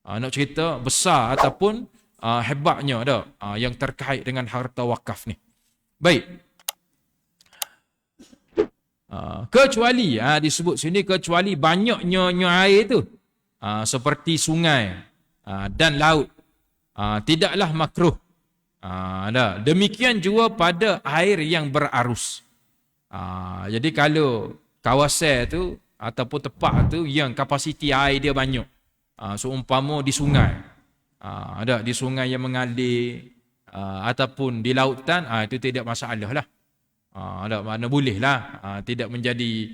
Nak cerita besar ataupun hebatnya dah yang terkait dengan harta wakaf ni. Baik. Kecuali disebut sini kecuali banyaknya air tu seperti sungai dan laut tidaklah makruh. Demikian juga pada air yang berarus. Jadi kalau kawasan tu ataupun tempat tu yang kapasiti air dia banyak, seumpama di sungai, di sungai yang mengalir ataupun di lautan, itu tidak masalah lah. Mana boleh lah, tidak menjadi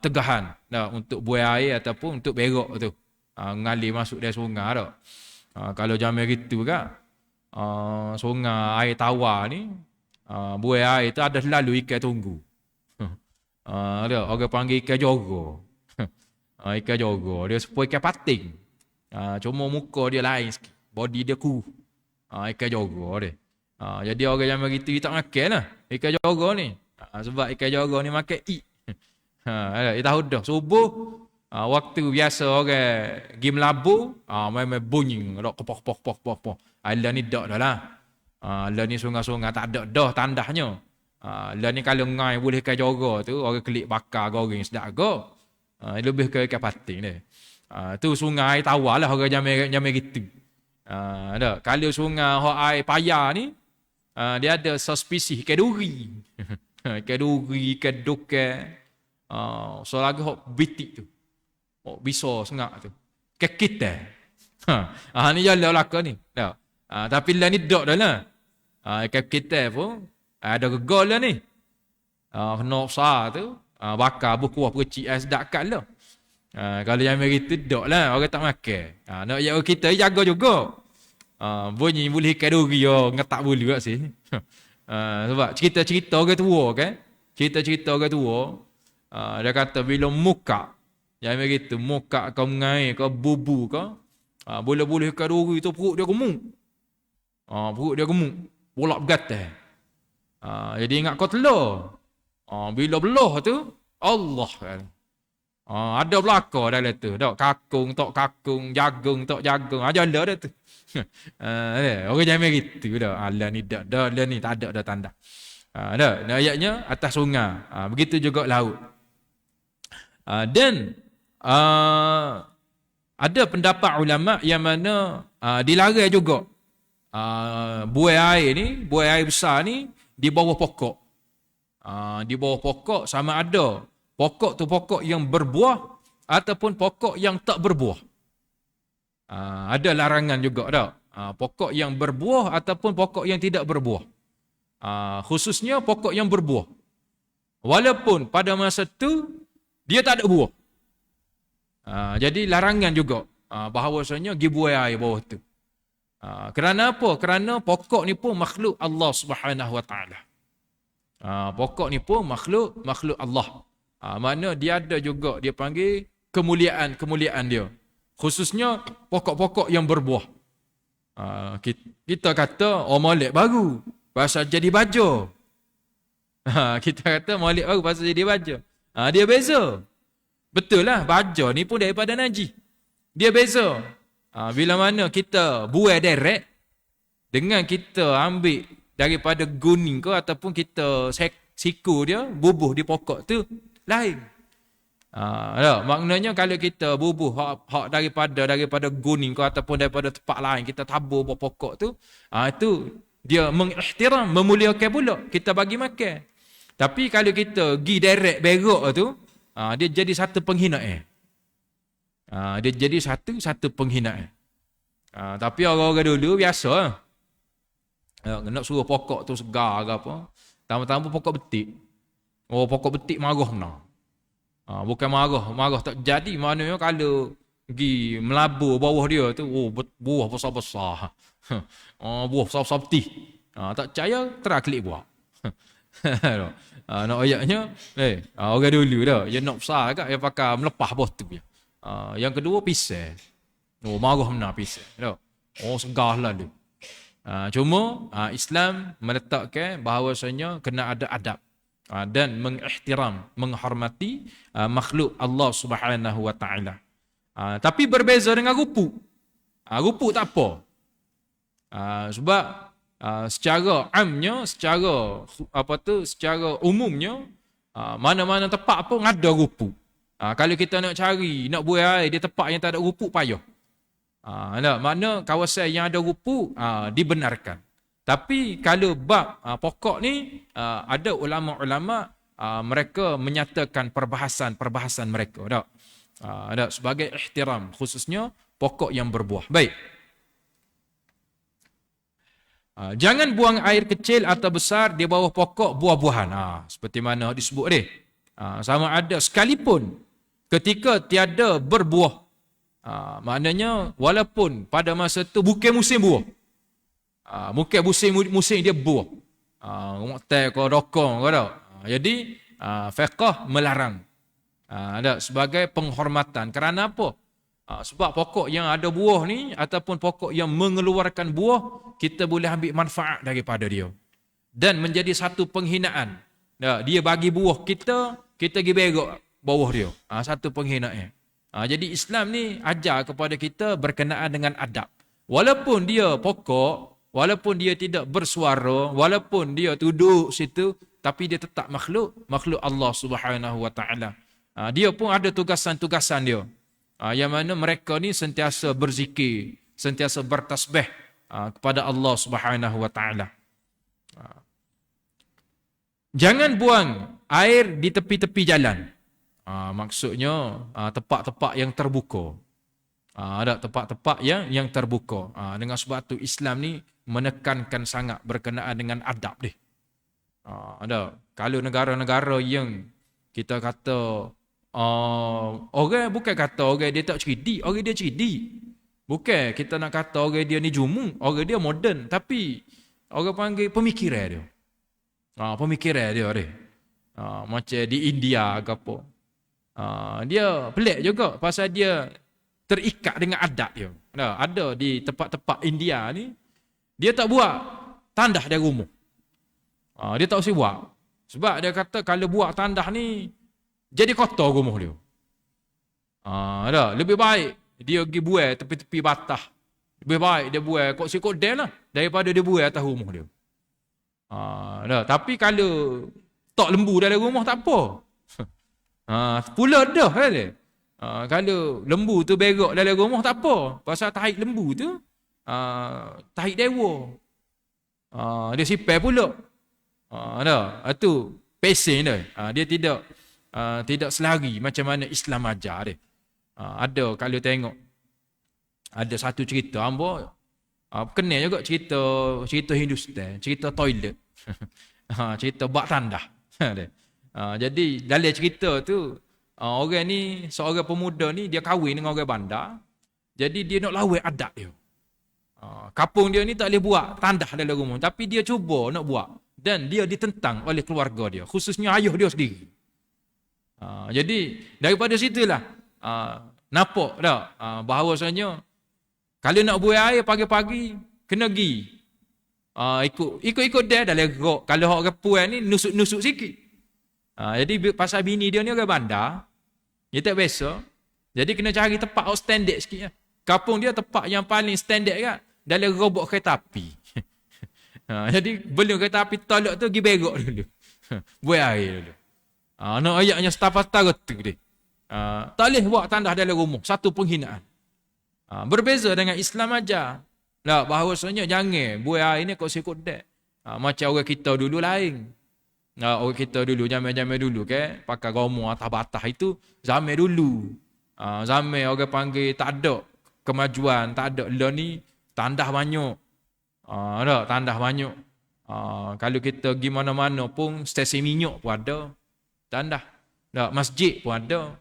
tegahan untuk buai air ataupun untuk berak tu mengalir masuk dari sungai. Kalau zaman gitu kan, sungai air tawar ni, buai air tu ada selalu ikan tunggu. Orang panggil ikan jogo. Ikan jogo dia serupa ikan pating. Cuma muka dia lain sikit, body dia kurus. Ikan jogo dia. Jadi orang yang begitu tak makan lah ikan jogo ni. Sebab ikan jogo ni makan ik. Dia tahu dah subuh waktu biasa orang pergi melabur, main bunyi dak kepok. Lah ni dak dah lah. Lah ni sungai-sungai tak ada dah tandahnya. Lah ni kalau ngai boleh ikan jogo tu orang kelik bakar goreng sedap agak. Lebih ke ikan pating dia. Tu sungai air tawar lah orang jamai gitu. Kalau sungai air payah ni, dia ada sespesies ikan duri. Ikan duri, ikan dokan. So lagi hok bitik tu. Hok bisa sengak tu. Ikan kita. Ni jalan laka ni. Tapi lah ni dok dah lah. Ikan kita pun ada gegol lah ni. Kena besar tu. Bakar berkuah percik sedap kat lah. Kalau yang begitu dok lah orang tak makan. Nak kita jaga juga. Bunyi boleh ikan duri ngetak bulu kat sini. Sebab cerita-cerita orang tua kan. Cerita-cerita orang tua. Dia kata bila muka. Yang begitu muka kau mengair kau bubu kau. Boleh-boleh ikan duri tu perut dia gemuk. Perut dia gemuk. Bolak bergatal. Jadi ingat kau telur. Bila belah tu Allah kan. Ada belaka dalam tu. Tok kakung, jagung, tok jagung. Jala dah tu. Orang jangan gitu dah. Allah ni dak dah ni tak ada dah tanda. Ayatnya atas sungai. Begitu juga laut. Dan ada pendapat ulama yang mana dilarang juga buai air besar ni di bawah pokok. Di bawah pokok sama ada pokok tu pokok yang berbuah ataupun pokok yang tak berbuah. Ada larangan juga dah. Pokok yang berbuah ataupun pokok yang tidak berbuah. Khususnya pokok yang berbuah. Walaupun pada masa tu dia tak ada buah. Jadi larangan juga bahawasanya pergi buai air bawah tu. Kerana apa? Kerana pokok ni pun makhluk Allah Subhanahu Wa Taala. Pokok ni pun makhluk Allah. Mana dia ada juga dia panggil kemuliaan dia. Khususnya pokok-pokok yang berbuah. Kita kata molek baru pasal jadi baja. Kita kata molek baru pasal jadi baja. Dia beza. Betul lah, baja ni pun daripada najis. Dia beza. Bila mana kita buai direct dengan kita ambil daripada guning ke ataupun kita siku dia bubuh di pokok tu lain. Maknanya kalau kita bubuh hak daripada guning ke ataupun daripada tempat lain kita tabur buah pokok tu, itu dia mengihtiram, memuliakan pula kita bagi makan. Tapi kalau kita gi direct berak tu, dia jadi satu penghinaan. Dia jadi satu penghinaan. Tapi orang-orang dulu biasa nak suruh pokok tu segar ke apa. Tama-tama pokok betik. Pokok betik marah benar. Bukan marah tak jadi. Maknanya kalau pergi melabur bawah dia tu, buah besar-besar. Buah besar-besar putih. Tak percaya, teraklik buah. Nak ayatnya, orang dulu dah. Dia nak besar kat, dia pakai melepah buah tu. Yang kedua, pisang. Marah benar pisang. Segar lalu. Cuma Islam meletakkan bahawasanya kena ada adab dan mengihtiram, menghormati makhluk Allah Subhanahu Wa Taala. Tapi berbeza dengan rupu. Rupuk tak apa. Sebab secara amnya, secara umumnya, mana-mana tempat pun ada rupuk. Kalau kita nak cari, nak buai air di tempat yang tak ada rupuk, payah. Makna kawasan yang ada rupuk dibenarkan. Tapi kalau bab pokok ni, ada ulama-ulama mereka menyatakan perbahasan mereka. Ada sebagai ihtiram, khususnya pokok yang berbuah. Baik. Jangan buang air kecil atau besar di bawah pokok buah-buahan. Seperti mana disebut ni. Sama ada sekalipun ketika tiada berbuah. Maknanya walaupun pada masa tu bukan musim buah. Mungkin musim dia buah. Mu'tai ke dokong ke tak. Jadi fiqh melarang. Ada sebagai penghormatan. Kerana apa? Sebab pokok yang ada buah ni ataupun pokok yang mengeluarkan buah, kita boleh ambil manfaat daripada dia. Dan menjadi satu penghinaan. Dia bagi buah kita pergi berok bawah dia. Satu penghinaan. Jadi Islam ni ajar kepada kita berkenaan dengan adab. Walaupun dia pokok, walaupun dia tidak bersuara, walaupun dia duduk situ, tapi dia tetap makhluk Allah Subhanahu Wa Taala. Dia pun ada tugasan-tugasan dia. Yang mana mereka ni sentiasa berzikir, sentiasa bertasbih kepada Allah Subhanahu Wa Taala. Jangan buang air di tepi-tepi jalan. Maksudnya tempat-tempat yang terbuka. Ada tempat-tempat yang terbuka. Dengan sebab tu Islam ni menekankan sangat berkenaan dengan adab ni. Ada. Kalau negara-negara yang kita kata orang bukan kata orang dia tak cerdik, orang dia cerdik. Bukan kita nak kata orang dia ni jumung, orang dia moden, tapi orang panggil pemikiran dia. Pemikiran dia ni. Macam di India ke apa. Dia pelik juga pasal dia terikat dengan adat dia. Ada di tempat-tempat India ni, dia tak buat tandah dari rumah. Dia tak usah buat. Sebab dia kata kalau buat tandah ni, jadi kotor rumah dia. Lebih baik dia pergi buai tepi-tepi batah. Lebih baik dia buai kot-sikot dam lah, daripada dia buai atas rumah dia. Tapi kalau tak lembu dalam rumah tak apa. Pula dah kan. Kalau lembu tu berok dalam rumah tak apa. Pasal tarik lembu tu tarik dewa. Dia sipai pula. Itu pesen dia. Dia tidak selari macam mana Islam ajar dia. Ada kalau tengok ada satu cerita hamba kenal juga cerita Hindustan, cerita toilet. Cerita bak tandah. Jadi dalam cerita tu orang ni, seorang pemuda ni dia kahwin dengan orang bandar. Jadi dia nak lawan adat dia. Kampung dia ni tak boleh buat tandah dalam rumah, tapi dia cuba nak buat dan dia ditentang oleh keluarga dia, khususnya ayah dia sendiri. Jadi daripada situlah nampak tak bahawasanya kalau nak buat air pagi-pagi kena pergi ikut dia dalam gerok. Kalau orang puan ni nusuk-nusuk sikit. Jadi pasal bini dia ni orang bandar, dia tak biasa. Jadi kena cari tempat standard sikit. Kampung dia tempat yang paling standard kan, dalam robot kereta api. Jadi belum kereta api tolak tu pergi berok dulu. Buat air dulu. Nak ayatnya setapa-setara tu dia. Tak boleh buat tandah dalam rumah. Satu penghinaan. Berbeza dengan Islam ajar. Bahawasanya jangan buat air ni kau sikut dek. Macam orang kita dulu lain. Orang kita dulu, zaman-zaman dulu ke, pakai romo atas batah itu zaman dulu. Zaman orang panggil tak ada kemajuan, tak ada lah ni tandah banyak. Ada tandah banyak. Kalau kita pergi mana-mana pun stesen minyak pun ada tandah. Masjid pun ada.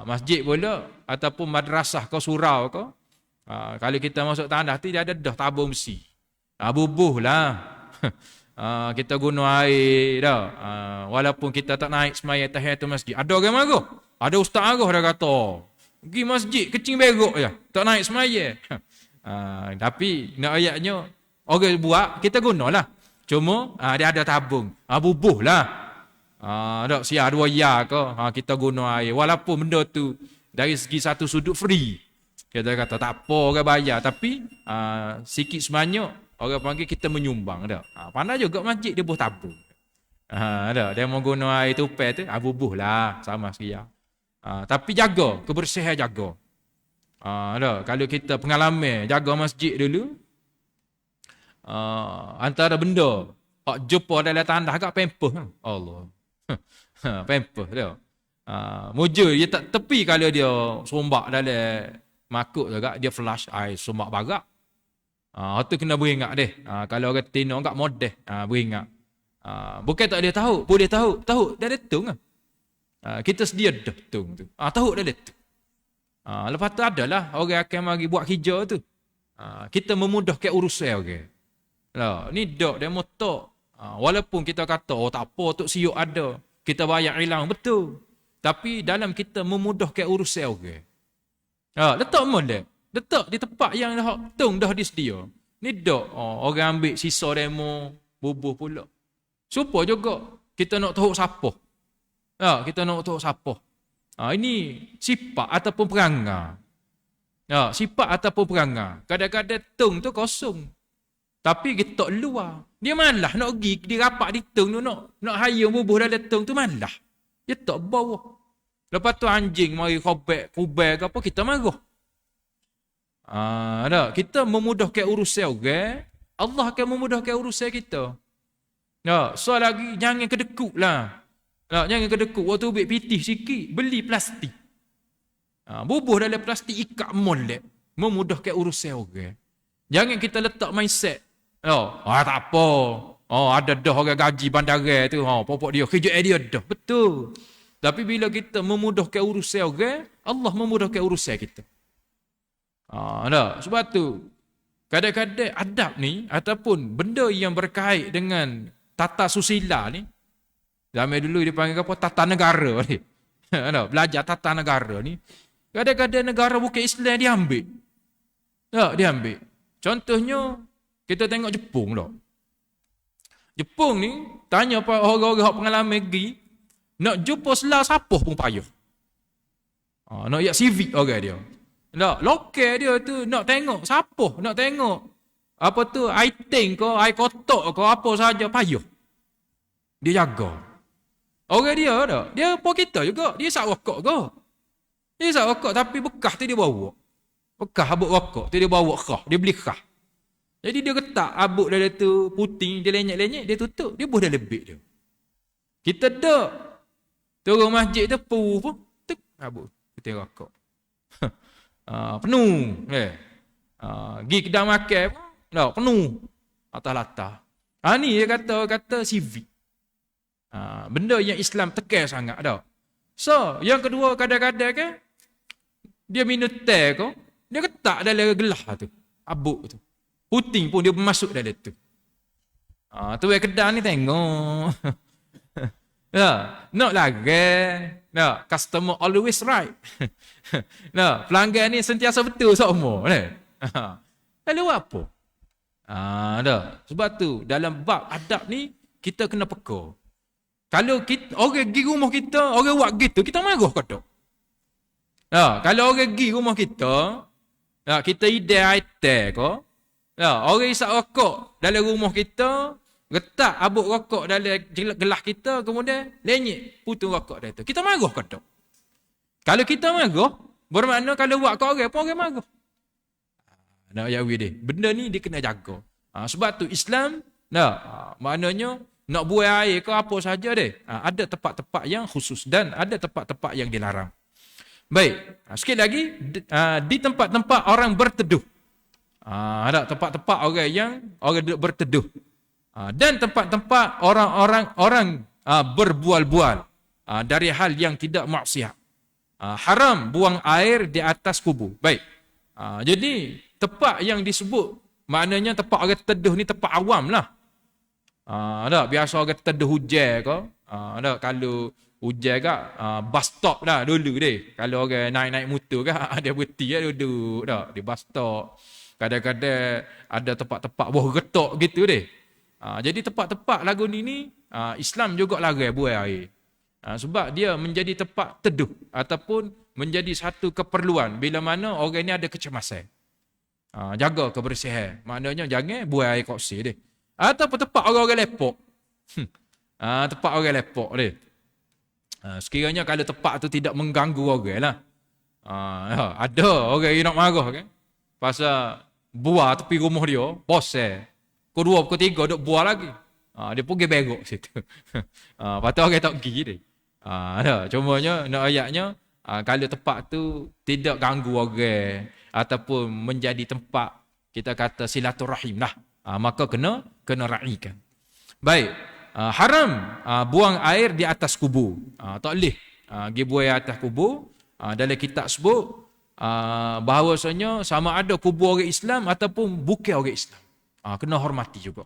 Masjid pula ataupun madrasah ke surau ke. Kalau kita masuk tandah tu dia ada dah tabung besi. Bubuh lah. Kita guna air dah. Walaupun kita tak naik semaya tahiyatul masjid. Ada orang marah. Ada ustaz marah dah kata. Pergi masjid kecing berok je. Tak naik semaya. Tapi nak ayatnya orang buat kita gunalah. Cuma dia ada tabung. Bubuh lah. Tak sia dua ya ke. Kita guna air. Walaupun benda tu dari segi satu sudut free. Kita kata tak apa orang bayar, tapi sikit sebanyak orang panggil kita menyumbang dah. Pandai juga masjid dia buh tabung. Dah, dia mau guna air tupai tu, bubuh lah sama sekali. Tapi jaga kebersihan, jaga. Dah, kalau kita pengalaman jaga masjid dulu, antara benda hak jumpa dalam tandas agak pempeh. Allah. Pempeh dah. Mujur dia tak tepi kalau dia sombak dalam makuk juga, dia flash air sombak barak. Tu kena beringat deh. Kalau orang tino enggak modeh, beringat. Bukan tak dia tahu, boleh tahu dah letung ah. Kita sedia dah tung tu. Tahu dah letung. Lepas tu adalah orang akan mari buat hijau tu. Kita memudahkan urusan orang. Lah, ni dak demo tok. Walaupun kita kata tak apa tok siuk ada, kita bayar hilang betul. Tapi dalam kita memudahkan urusan orang. Letak molek. Letak di tempat yang dah tung dah disedia. Ni dak orang ambil sisa demo bubuh pula. Supaya juga kita nak tahu siapa. Kita nak tahu siapa. Ini sifat ataupun perangai. Sifat ataupun perangai. Kadang-kadang tung tu kosong. Tapi kita luar. Dia malah nak pergi, dia rapat di tung tu nak hayung bubuh dalam tung tu malah. Dia tak bawa. Lepas tu anjing mari kubek ke apa, kita marah. Kita memudahkan urusan orang, Allah akan memudahkan urusan kita. So lagi jangan kedekut lah. Jangan kedekut. Waktu ambil pitih sikit, beli plastik. Bubuh dalam plastik, ikat molek. Memudahkan urusan orang. Jangan kita letak mindset. Tak apa. Ada dah orang gaji bandara tu. Popok dia, kerja dia dah. Betul. Tapi bila kita memudahkan urusan orang, Allah memudahkan urusan kita. Sebab tu, kadang-kadang adab ni, ataupun benda yang berkait dengan tata susila ni, zaman dulu dia panggil apa? Tata negara ni. Belajar tata negara ni. Kadang-kadang negara bukan Islam dia ambil. Dia ambil. Contohnya, kita tengok Jepun lah. Jepun ni, tanya orang-orang pengalaman pergi, nak jumpa selah siapa pun payah. Nak yak civic orang dia. Lokal dia tu nak tengok siapa, nak tengok apa tu, air tank ke, air kotak ke, apa saja payah. Dia jaga. Orang dia dah, dia pun kita juga, dia isap rokok ke. Dia isap rokok tapi bekas tu dia bawa. Bekas habuk rokok tu dia bawa khah, dia beli khah. Jadi dia ketak habuk dalam tu puting, dia lenyek-lenyek, dia tutup, dia buh dah lebih dia. Kita dak turun masjid tu pun tek habuk puting rokok. Penuh. Pergi kedai makan pun penuh atas latah. Ni dia kata civic. Benda yang Islam tekan sangat dah. So, yang kedua kadang-kadang kan dia minum teh ke, dia ketak dalam gelas tu. Habuk tu. Puting pun dia masuk dalam tu. Tu yang kedai ni tengok. Nak lagi. Customer always right. Pelanggan ni sentiasa betul semua. Lalu apa? Sebab tu dalam bab adab ni kita kena peka. Kalau kita, orang pergi rumah kita, orang buat gitu, kita marah ke tak? Kalau orang pergi rumah kita, kita ide air ke, orang isap rokok dalam rumah kita, letak habuk rokok dalam gelas kita, kemudian lenyek putung rokok dari tu. Kita marah ke tak? Kalau kita marah, bermakna kalau buat ke orang pun orang marah. Nak jawab dia. Benda ni dia kena jaga. Sebab tu Islam, maknanya nak buang air ke apa saja deh. Ada tempat-tempat yang khusus dan ada tempat-tempat yang dilarang. Baik, sikit lagi di tempat-tempat orang berteduh. Ada tempat-tempat orang yang orang duduk berteduh. Dan tempat-tempat orang berbual-bual dari hal yang tidak maksiat. Haram buang air di atas kubur. Baik. Jadi tempat yang disebut maknanya tempat orang teduh ni tempat awam lah. Biasa orang teduh hujan ke. Kalau hujan ke bus stop lah dulu deh. Kalau orang naik-naik motor ke dia berhenti duduk di bus stop. Kadang-kadang ada tempat-tempat bawah getok gitu deh. Jadi tempat-tempat lagu ni Islam juga larang buang air. Sebab dia menjadi tempat teduh ataupun menjadi satu keperluan bila mana orang ni ada kecemasan. Jaga kebersihan. Maknanya jangan buang air koksi dia. Ataupun tempat orang-orang lepok. Tempat orang lepok dia. Sekiranya kalau tempat tu tidak mengganggu orang lah. Ada orang yang nak marah kan. Pasal buah tepi rumah dia, bosan. Pukul 2, pukul 3 duk buah lagi. Dia pergi berok situ. Lepas tu orang tak pergi dia. Cumanya nak ayatnya, kalau tempat tu tidak ganggu orang ataupun menjadi tempat kita kata silaturahim lah, maka kena raikan. Baik, haram buang air di atas kubur. Tak boleh pergi buang air atas kubur. Dalam kitab sebut bahawasanya sama ada kubur orang Islam ataupun bukan orang Islam. Kena hormati juga.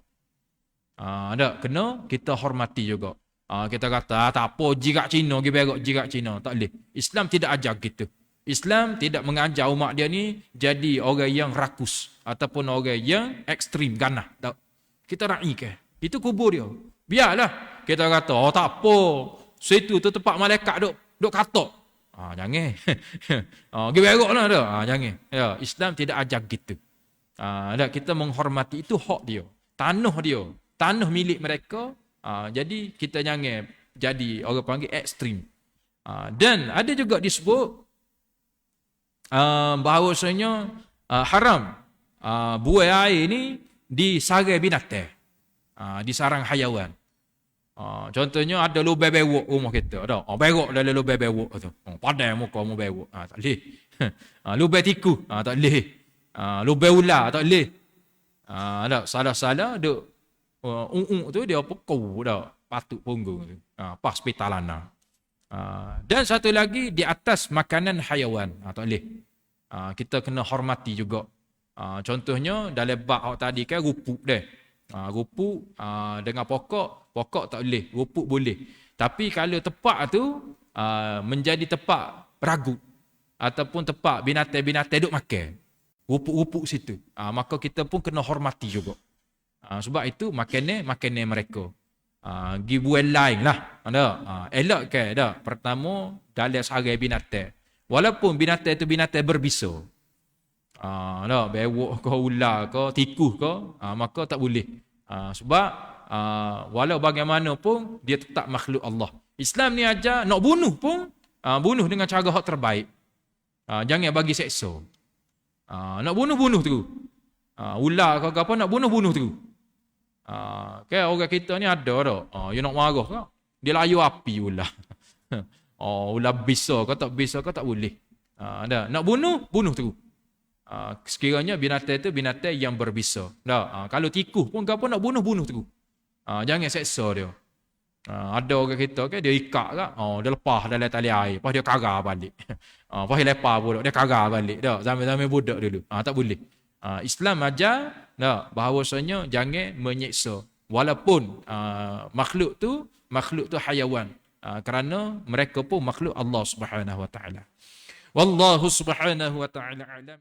Kena kita hormati juga. Kita kata tak apa jirat Cina pergi berok jirat Cina, tak boleh. Islam tidak ajar gitu. Islam tidak mengajar umat dia ni jadi orang yang rakus ataupun orang yang ekstrim ganah. Tak. Kita raikan. Itu kubur dia. Biarlah kita kata tak apa. Situ tu tempat malaikat duk katok. Jangan. Pergi beroklah dah. Jangan. Ya, Islam tidak ajar gitu. Kita menghormati itu hak dia. Tanah dia. Tanah milik mereka. Jadi kita jangan jadi orang panggil ekstrim. Dan ada juga disebut bahawasanya haram buang air ni di sarang binatang, di sarang hayawan. Contohnya ada lubang berok rumah kita. Berok dalam lubang berok tu. Padai muka mu berok. Tak boleh. Lubang tikus. Tak boleh. Lubang ular. Tak boleh. Salah-salah duk tu dia pukul dah patut punggung tu. Pas pitalana. Dan satu lagi di atas makanan hayawan. Tak boleh. Kita kena hormati juga. Contohnya dalam bab tadi kan rupuk dia. Rupuk dengan pokok tak boleh. Rupuk boleh. Tapi kalau tempat tu menjadi tempat ragut ataupun tempat binatang-binatang duk makan, rupuk-rupuk situ, maka kita pun kena hormati juga. Sebab itu makanan mereka. Gibuan lain lah. Elok ke dah. Pertama dalam sarang binatang. Walaupun binatang itu binatang berbisa. Bewok ke ular ke tikus ke, maka tak boleh. Sebab walau bagaimanapun dia tetap makhluk Allah. Islam ni aja nak bunuh pun bunuh dengan cara hak terbaik. Jangan bagi seksa. Nak bunuh terus. Ular ke apa nak bunuh terus. Orang kita ni ada dah. You nak marah ke? Dia layu api ular. Ular bisa ke tak bisa ke tak boleh. Nak bunuh terus. Sekiranya binatang itu binatang yang berbisa. Kalau tikus pun apa nak bunuh terus. Jangan seksa dia. Ada orang kita kan dia ikat ke, dia lepas dalam tali air, lepas dia karar balik. Lepas dia lepas pula dia karar balik. Zaman-zaman budak dulu. Tak boleh. Islam ajar bahawasanya jangan menyeksa. Walaupun makhluk tu hayawan. Kerana mereka pun makhluk Allah Subhanahu wa taala. Wallahu subhanahu wa ta'ala alam.